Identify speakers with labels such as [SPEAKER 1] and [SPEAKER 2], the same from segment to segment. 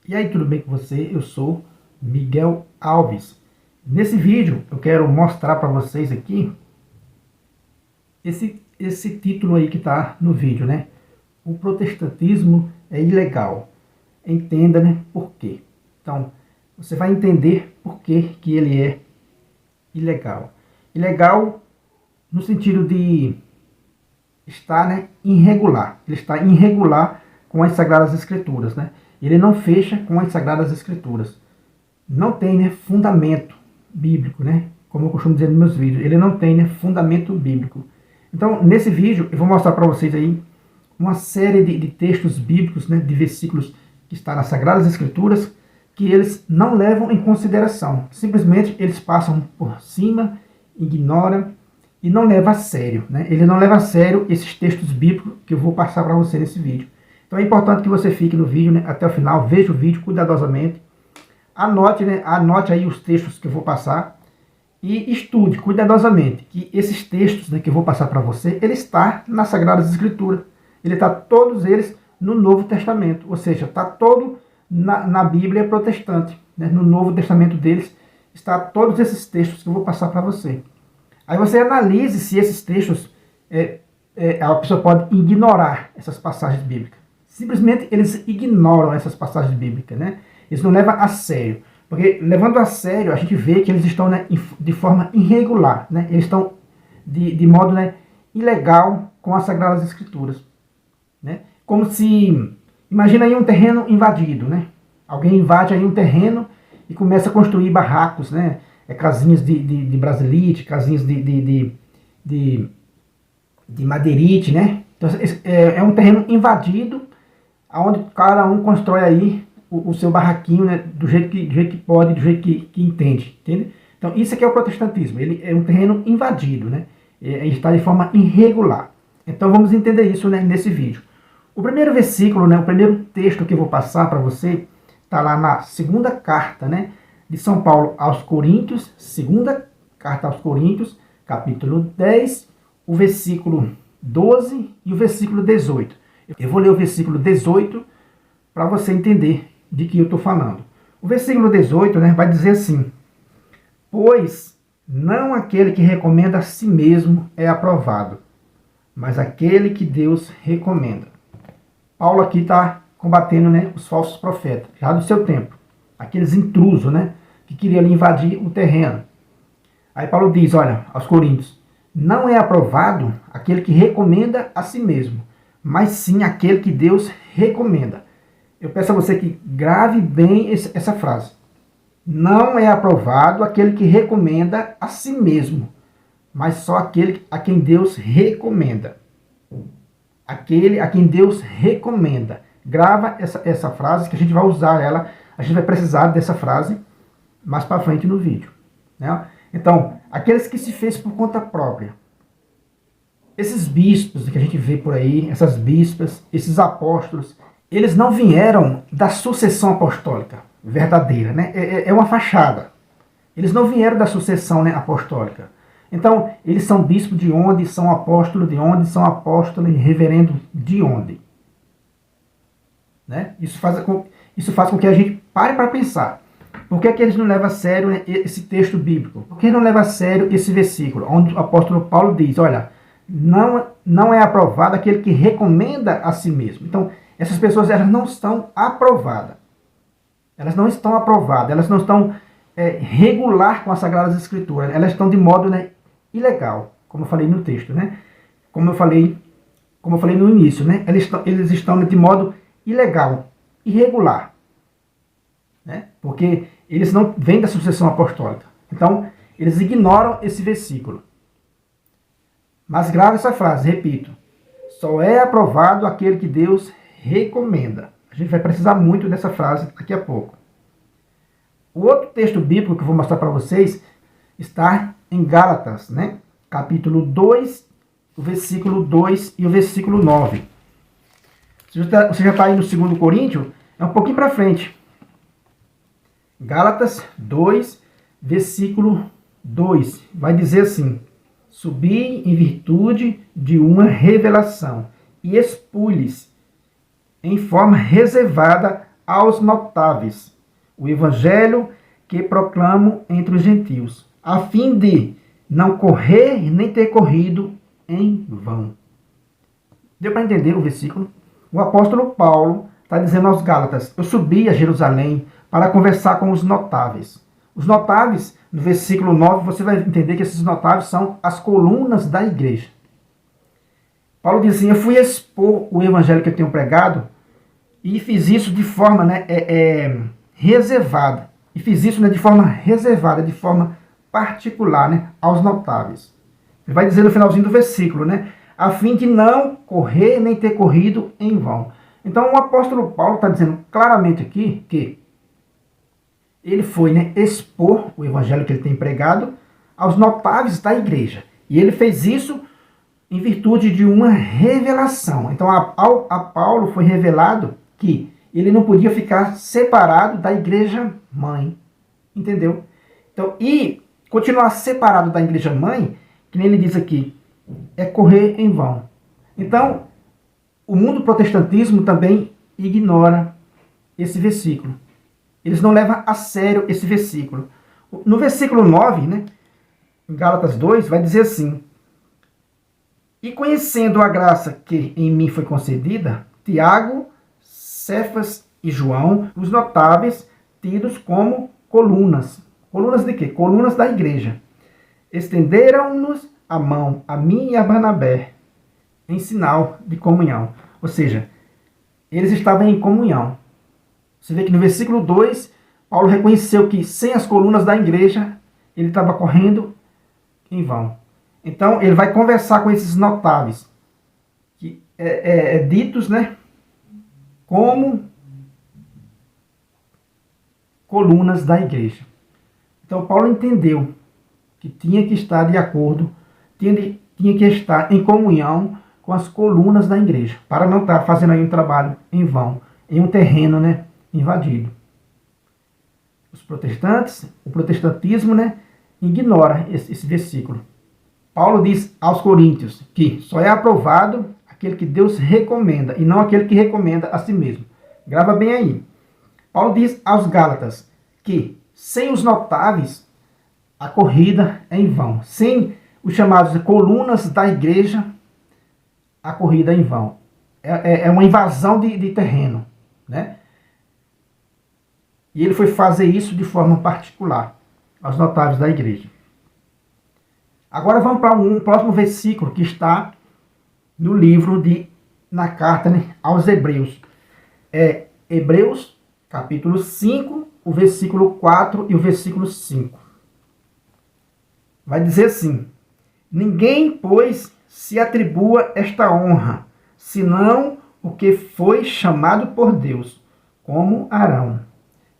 [SPEAKER 1] E aí, tudo bem com você? Eu sou Miguel Alves. Nesse vídeo eu quero mostrar para vocês aqui esse título aí que está no vídeo, né? O protestantismo é ilegal. Entenda, né? Por quê? Então, você vai entender por que ele é ilegal. Ilegal no sentido de estar, né, irregular. Ele está irregular com as Sagradas Escrituras, né? Ele não fecha com as Sagradas Escrituras. Não tem, né, fundamento bíblico, né? Como eu costumo dizer nos meus vídeos, ele não tem, né, fundamento bíblico. Então, nesse vídeo, eu vou mostrar para vocês aí uma série de textos bíblicos, né, de versículos que está nas Sagradas Escrituras, que eles não levam em consideração. Simplesmente eles passam por cima, ignoram e não levam a sério, né? Ele não leva a sério esses textos bíblicos que eu vou passar para você nesse vídeo. Então é importante que você fique no vídeo, né, até o final, veja o vídeo cuidadosamente. Anote, né, anote aí os textos que eu vou passar e estude cuidadosamente que esses textos, né, que eu vou passar para você, ele está nas Sagradas Escrituras. Ele está todos eles no Novo Testamento, ou seja, está todo na Bíblia protestante, né? No Novo Testamento deles está todos esses textos que eu vou passar para você. Aí você analise se esses textos a pessoa pode ignorar essas passagens bíblicas. Simplesmente eles ignoram essas passagens bíblicas, né? Eles não levam a sério. Porque levando a sério, a gente vê que eles estão, né, de forma irregular, né? Eles estão de modo, né, ilegal com as Sagradas Escrituras, né? Como se, imagina aí um terreno invadido, né? Alguém invade aí um terreno e começa a construir barracos, né? Casinhas de brasilite, casinhas de madeirite, né? Então, é um terreno invadido, onde cada um constrói aí o seu barraquinho, né, do jeito que pode, do jeito que entende, entende? Então isso aqui é o protestantismo, ele é um terreno invadido, né? Está de forma irregular. Então vamos entender isso, né, nesse vídeo. O primeiro versículo, né, o primeiro texto que eu vou passar para você, está lá na segunda carta, né, de São Paulo aos Coríntios, segunda carta aos Coríntios, capítulo 10, o versículo 12 e o versículo 18. Eu vou ler o versículo 18 para você entender de que eu estou falando. O versículo 18, né, vai dizer assim: pois não aquele que recomenda a si mesmo é aprovado, mas aquele que Deus recomenda. Paulo aqui está combatendo, né, os falsos profetas, já do seu tempo. Aqueles intrusos, né, que queriam ali invadir o terreno. Aí Paulo diz, olha, aos Coríntios, não é aprovado aquele que recomenda a si mesmo, mas sim aquele que Deus recomenda. Eu peço a você que grave bem essa frase. Não é aprovado aquele que recomenda a si mesmo, mas só aquele a quem Deus recomenda. Aquele a quem Deus recomenda. Grava essa frase que a gente vai usar ela, a gente vai precisar dessa frase mais para frente no vídeo, né? Então, aqueles que se fez por conta própria. Esses bispos que a gente vê por aí, essas bispas, esses apóstolos, eles não vieram da sucessão apostólica verdadeira, né? É uma fachada. Eles não vieram da sucessão, né, apostólica. Então, eles são bispos de onde, são apóstolos de onde, são apóstolos e reverendo de onde. Né? Isso faz com que a gente pare para pensar. Por que eles não levam a sério, né, esse texto bíblico? Por que não levam a sério esse versículo, onde o apóstolo Paulo diz, olha, não é aprovado aquele que recomenda a si mesmo. Então, essas pessoas elas não estão aprovadas. Elas não estão aprovadas, elas não estão regular com as Sagradas Escrituras. Elas estão de modo, né, ilegal, como eu falei no texto, né? Como eu falei no início, né? Eles estão de modo ilegal, irregular, né? Porque eles não vêm da sucessão apostólica. Então, eles ignoram esse versículo. Mas grave essa frase, repito. Só é aprovado aquele que Deus recomenda. A gente vai precisar muito dessa frase daqui a pouco. O outro texto bíblico que eu vou mostrar para vocês está em Gálatas, né? Capítulo 2, o versículo 2 e o versículo 9. Você já está aí no 2 Coríntios, é um pouquinho para frente. Gálatas 2, versículo 2, vai dizer assim: subi em virtude de uma revelação e expus-lhes em forma reservada aos notáveis, o evangelho que proclamo entre os gentios, a fim de não correr nem ter corrido em vão. Deu para entender o versículo? O apóstolo Paulo está dizendo aos Gálatas: eu subi a Jerusalém para conversar com os notáveis. Os notáveis, no versículo 9, você vai entender que esses notáveis são as colunas da igreja. Paulo diz assim: eu fui expor o evangelho que eu tenho pregado e fiz isso de forma reservada. E fiz isso de forma reservada, de forma particular, aos notáveis. Ele vai dizer no finalzinho do versículo, a fim de não correr nem ter corrido em vão. Então o apóstolo Paulo está dizendo claramente aqui que ele foi expor o evangelho que ele tem pregado aos notáveis da igreja. E ele fez isso em virtude de uma revelação. Então a Paulo foi revelado que ele não podia ficar separado da igreja mãe. Entendeu? Então, e continuar separado da igreja mãe, que nem ele diz aqui, é correr em vão. Então, o mundo protestantismo também ignora esse versículo. Eles não levam a sério esse versículo. No versículo 9, em Gálatas 2, vai dizer assim: e conhecendo a graça que em mim foi concedida, Tiago, Cefas e João, os notáveis, tidos como colunas. Colunas de quê? Colunas da igreja. Estenderam-nos a mão, a mim e a Barnabé, em sinal de comunhão. Ou seja, eles estavam em comunhão. Você vê que no versículo 2, Paulo reconheceu que sem as colunas da igreja, ele estava correndo em vão. Então, ele vai conversar com esses notáveis, que ditos, como colunas da igreja. Então, Paulo entendeu que tinha que estar de acordo, tinha que estar em comunhão com as colunas da igreja, para não estar fazendo aí um trabalho em vão, em um terreno invadido. Os protestantes, o protestantismo ignora esse versículo. Paulo diz aos coríntios que só é aprovado aquele que Deus recomenda e não aquele que recomenda a si mesmo. Grava bem aí. Paulo diz aos gálatas que sem os notáveis a corrida é em vão. Sem os chamados colunas da igreja, a corrida é em vão. É uma invasão de terreno. E ele foi fazer isso de forma particular aos notáveis da igreja. Agora vamos para um próximo versículo que está no livro na carta aos Hebreus. É Hebreus, capítulo 5, o versículo 4 e o versículo 5. Vai dizer assim: ninguém, pois, se atribua esta honra, senão o que foi chamado por Deus, como Arão.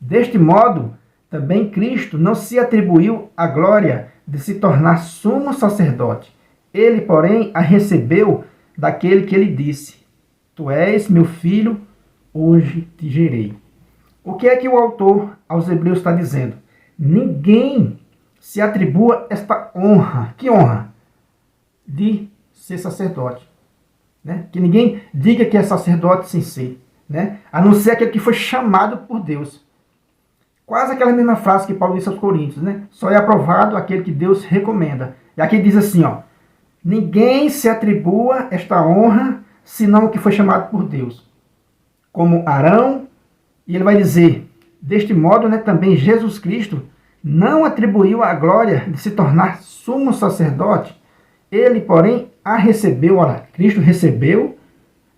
[SPEAKER 1] Deste modo, também Cristo não se atribuiu a glória de se tornar sumo sacerdote. Ele, porém, a recebeu daquele que ele disse: tu és meu filho, hoje te gerei. O que é que o autor aos Hebreus está dizendo? Ninguém se atribua esta honra. Que honra? De ser sacerdote. Que ninguém diga que é sacerdote sem ser. A não ser aquele que foi chamado por Deus. Quase aquela mesma frase que Paulo disse aos Coríntios, Só é aprovado aquele que Deus recomenda. E aqui diz assim, ninguém se atribua esta honra, senão o que foi chamado por Deus. Como Arão, e ele vai dizer, deste modo, também Jesus Cristo não atribuiu a glória de se tornar sumo sacerdote. Ele, porém, a recebeu, Cristo recebeu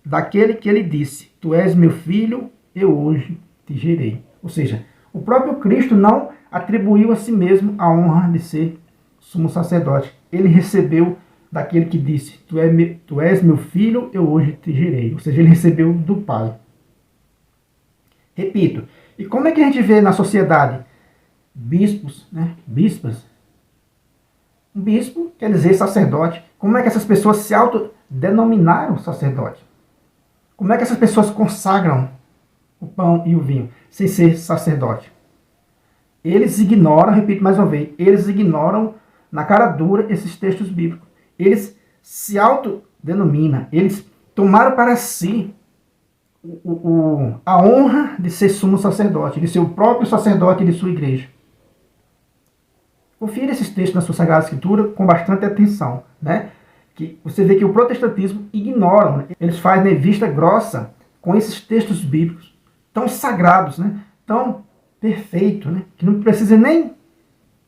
[SPEAKER 1] daquele que ele disse: tu és meu filho, eu hoje te gerei. Ou seja, o próprio Cristo não atribuiu a si mesmo a honra de ser sumo sacerdote. Ele recebeu daquele que disse: tu és meu filho, eu hoje te gerei. Ou seja, ele recebeu do Pai. Repito, e como é que a gente vê na sociedade? Bispos, bispas. Um bispo quer dizer sacerdote. Como é que essas pessoas se autodenominaram sacerdote? Como é que essas pessoas consagram o pão e o vinho sem ser sacerdote? Eles ignoram, repito mais uma vez, eles ignoram na cara dura esses textos bíblicos. Eles se autodenominam, eles tomaram para si a honra de ser sumo sacerdote, de ser o próprio sacerdote de sua igreja. Confira esses textos na sua Sagrada Escritura com bastante atenção, né? Que você vê que o protestantismo ignora, né? Eles fazem vista grossa com esses textos bíblicos tão sagrados, né? Tão perfeitos, né? Que não precisa nem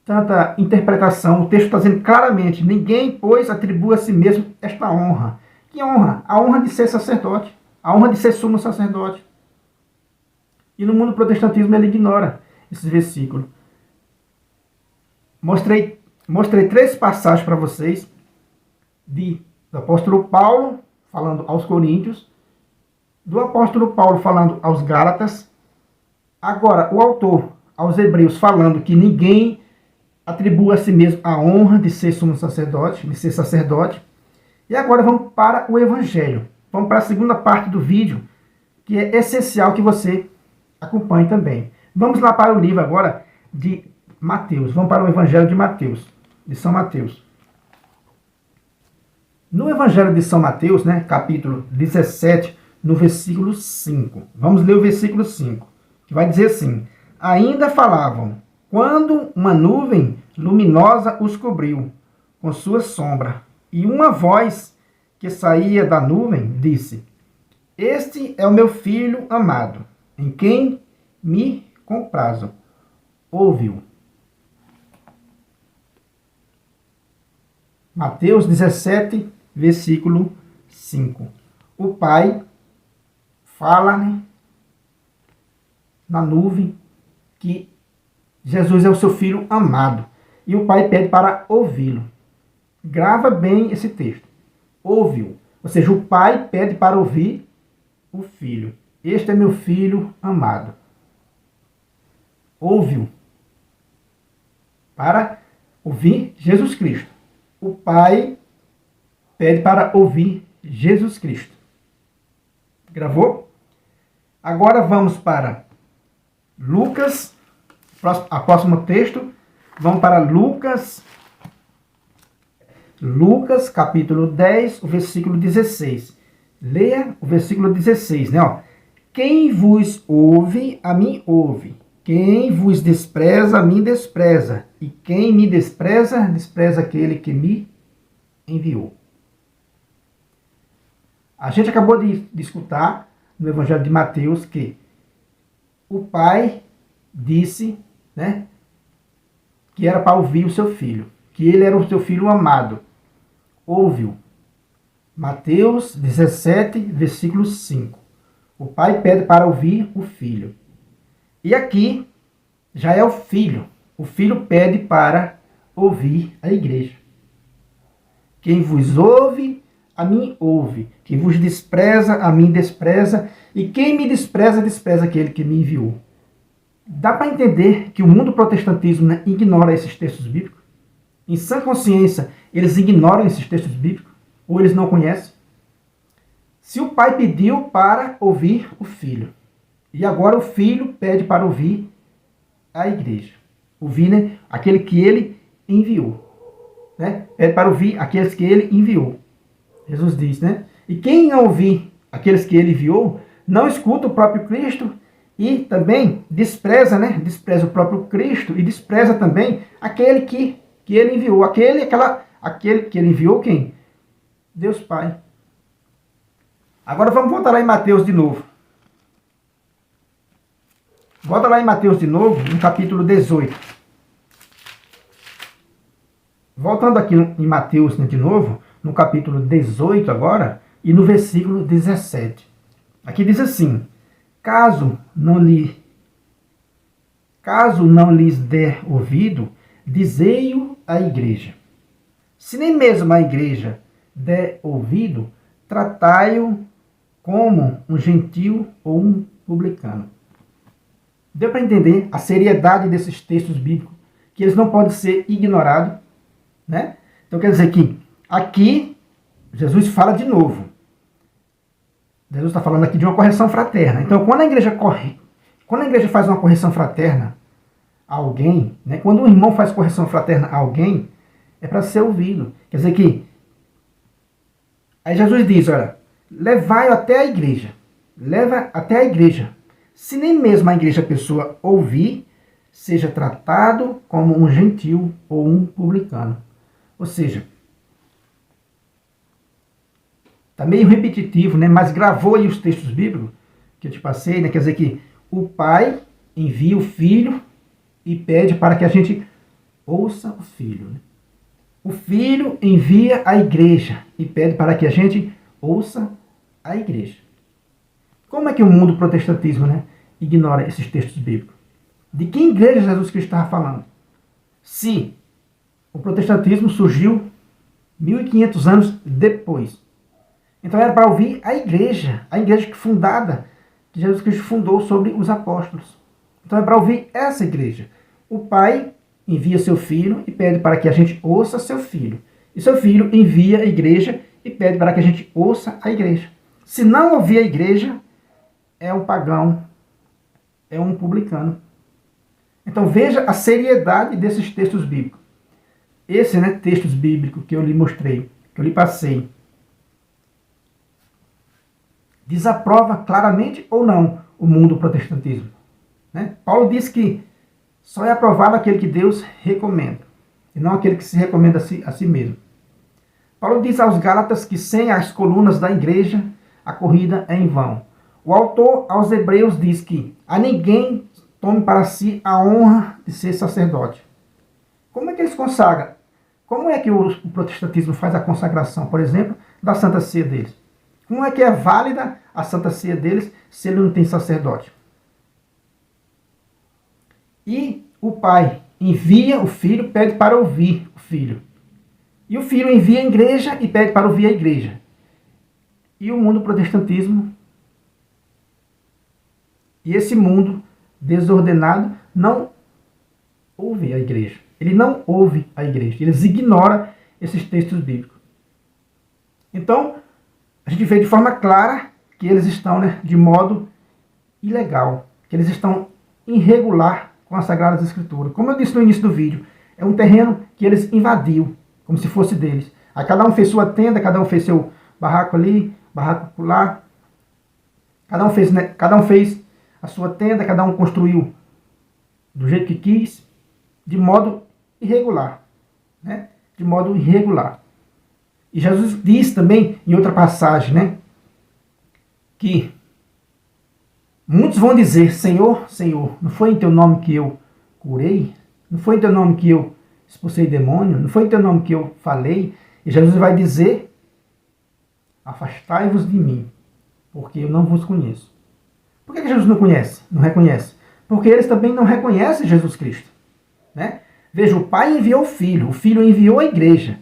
[SPEAKER 1] tanta interpretação. O texto está dizendo claramente: ninguém, pois, atribua a si mesmo esta honra. Que honra? A honra de ser sacerdote, a honra de ser sumo sacerdote. E no mundo protestantismo ele ignora esse versículo. Mostrei 3 passagens para vocês do apóstolo Paulo falando aos Coríntios, do apóstolo Paulo falando aos Gálatas, agora o autor aos Hebreus falando que ninguém atribua a si mesmo a honra de ser sumo sacerdote, de ser sacerdote. E agora vamos para o Evangelho. Vamos para a segunda parte do vídeo, que é essencial que você acompanhe também. Vamos lá para o livro agora de Mateus. Vamos para o Evangelho de Mateus, de São Mateus. No Evangelho de São Mateus, né, capítulo 17, no versículo 5. Vamos ler o versículo 5, que vai dizer assim: ainda falavam, quando uma nuvem luminosa os cobriu com sua sombra, e uma voz que saía da nuvem disse: este é o meu filho amado, em quem me comprazo. Ouviu. Mateus 17, versículo 5. O Pai fala, né, na nuvem que Jesus é o seu filho amado. E o Pai pede para ouvi-lo. Grava bem esse texto. Ouviu. Ou seja, o Pai pede para ouvir o Filho. Este é meu filho amado. Ouviu. Para ouvir Jesus Cristo. O Pai pede para ouvir Jesus Cristo. Gravou? Agora vamos para Lucas, a próximo texto. Vamos para Lucas, capítulo 10, o versículo 16. Leia o versículo 16, né? Ó. Quem vos ouve, a mim ouve. Quem vos despreza, a mim despreza. E quem me despreza, despreza aquele que me enviou. A gente acabou de escutar no Evangelho de Mateus que o Pai disse, né, que era para ouvir o seu filho, que ele era o seu filho amado. Ouviu. Mateus 17, versículo 5. O Pai pede para ouvir o Filho. E aqui já é o Filho. O Filho pede para ouvir a igreja. Quem vos ouve, a mim ouve. Quem vos despreza, a mim despreza. E quem me despreza, despreza aquele que me enviou. Dá para entender que o mundo protestantismo, né, ignora esses textos bíblicos? Em sã consciência, eles ignoram esses textos bíblicos? Ou eles não conhecem? Se o Pai pediu para ouvir o Filho, e agora o Filho pede para ouvir a igreja. Ouvir, né, aquele que ele enviou. Né? Pede para ouvir aqueles que ele enviou. Jesus diz, né? E quem não ouvir aqueles que ele enviou, não escuta o próprio Cristo e também despreza, né? Despreza o próprio Cristo e despreza também aquele que ele enviou. Aquele que ele enviou, quem? Deus Pai. Agora vamos voltar lá em Mateus de novo. Volta lá em Mateus de novo, no capítulo 18. Voltando aqui em Mateus, né, de novo, no capítulo 18 agora, e no versículo 17. Aqui diz assim: caso não lhes der ouvido, dizei-o à igreja. Se nem mesmo a igreja der ouvido, tratai-o como um gentil ou um publicano. Deu para entender a seriedade desses textos bíblicos, que eles não podem ser ignorados, né? Então quer dizer que aqui Jesus fala de novo. Jesus está falando aqui de uma correção fraterna. Então quando a igreja faz uma correção fraterna a alguém, né? Quando um irmão faz correção fraterna a alguém, é para ser ouvido. Quer dizer que aí Jesus diz, olha, levai-o até a igreja. leva até a igreja. Se nem mesmo a igreja a pessoa ouvir, seja tratado como um gentil ou um publicano. Ou seja, está meio repetitivo, né? Mas gravou aí os textos bíblicos que eu te passei, né? Quer dizer que o pai envia o filho e pede para que a gente ouça o filho, né? O filho envia a igreja e pede para que a gente ouça a igreja. Como é que o mundo protestantismo, né, ignora esses textos bíblicos? De que igreja Jesus Cristo estava falando? Se o protestantismo surgiu 1500 anos depois. Então era para ouvir a igreja que fundada, que Jesus Cristo fundou sobre os apóstolos. Então é para ouvir essa igreja. O pai envia seu filho e pede para que a gente ouça seu filho. E seu filho envia a igreja e pede para que a gente ouça a igreja. Se não ouvir a igreja, é um pagão, é um publicano. Então veja a seriedade desses textos bíblicos. Esse, né, textos bíblicos que eu lhe mostrei, que eu lhe passei, desaprova claramente ou não o mundo protestantismo, né? Paulo diz que só é aprovado aquele que Deus recomenda, e não aquele que se recomenda a si mesmo. Paulo diz aos Gálatas que sem as colunas da igreja, a corrida é em vão. O autor aos Hebreus diz que a ninguém tome para si a honra de ser sacerdote. Como é que eles consagram? Como é que o protestantismo faz a consagração, por exemplo, da Santa Ceia deles? Como é que é válida a Santa Ceia deles se ele não tem sacerdote? E o pai envia o filho, pede para ouvir o filho. E o filho envia a igreja e pede para ouvir a igreja. E o mundo protestantismo, e esse mundo desordenado, não ouve a igreja. Ele não ouve a igreja. Eles ignoram esses textos bíblicos. Então, a gente vê de forma clara que eles estão, né, de modo ilegal, que eles estão irregular com as Sagradas Escrituras. Como eu disse no início do vídeo, é um terreno que eles invadiu, como se fosse deles. Aí cada um fez sua tenda, cada um fez seu barraco ali, barraco lá. Cada um fez a sua tenda, cada um construiu do jeito que quis, de modo irregular, né? De modo irregular. E Jesus diz também, em outra passagem, né, que muitos vão dizer, Senhor, Senhor, não foi em teu nome que eu curei? Não foi em teu nome que eu expulsei demônio? Não foi em teu nome que eu falei? E Jesus vai dizer, afastai-vos de mim, porque eu não vos conheço. Por que Jesus não conhece, não reconhece? Porque eles também não reconhecem Jesus Cristo, né? Veja, o Pai enviou o Filho enviou a igreja.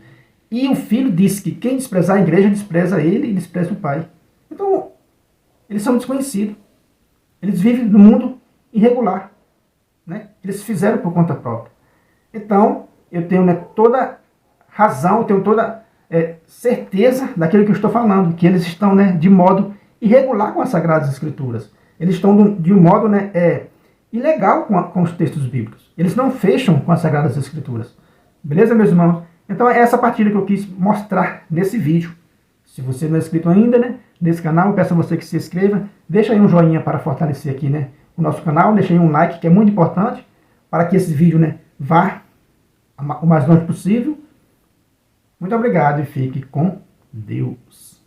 [SPEAKER 1] E o Filho disse que quem desprezar a igreja, despreza ele e despreza o Pai. Então, eles são desconhecidos. Eles vivem no mundo irregular, né? Eles fizeram por conta própria. Então, eu tenho, né, toda razão, eu tenho toda certeza daquilo que eu estou falando, que eles estão, né, de modo irregular com as Sagradas Escrituras. Eles estão de um modo, né, ilegal com os textos bíblicos. Eles não fecham com as Sagradas Escrituras. Beleza, meus irmãos? Então é essa partilha que eu quis mostrar nesse vídeo. Se você não é inscrito ainda, né, nesse canal, eu peço a você que se inscreva. Deixa aí um joinha para fortalecer aqui, né, o nosso canal. Deixa aí um like, que é muito importante, para que esse vídeo, né, vá o mais longe possível. Muito obrigado e fique com Deus.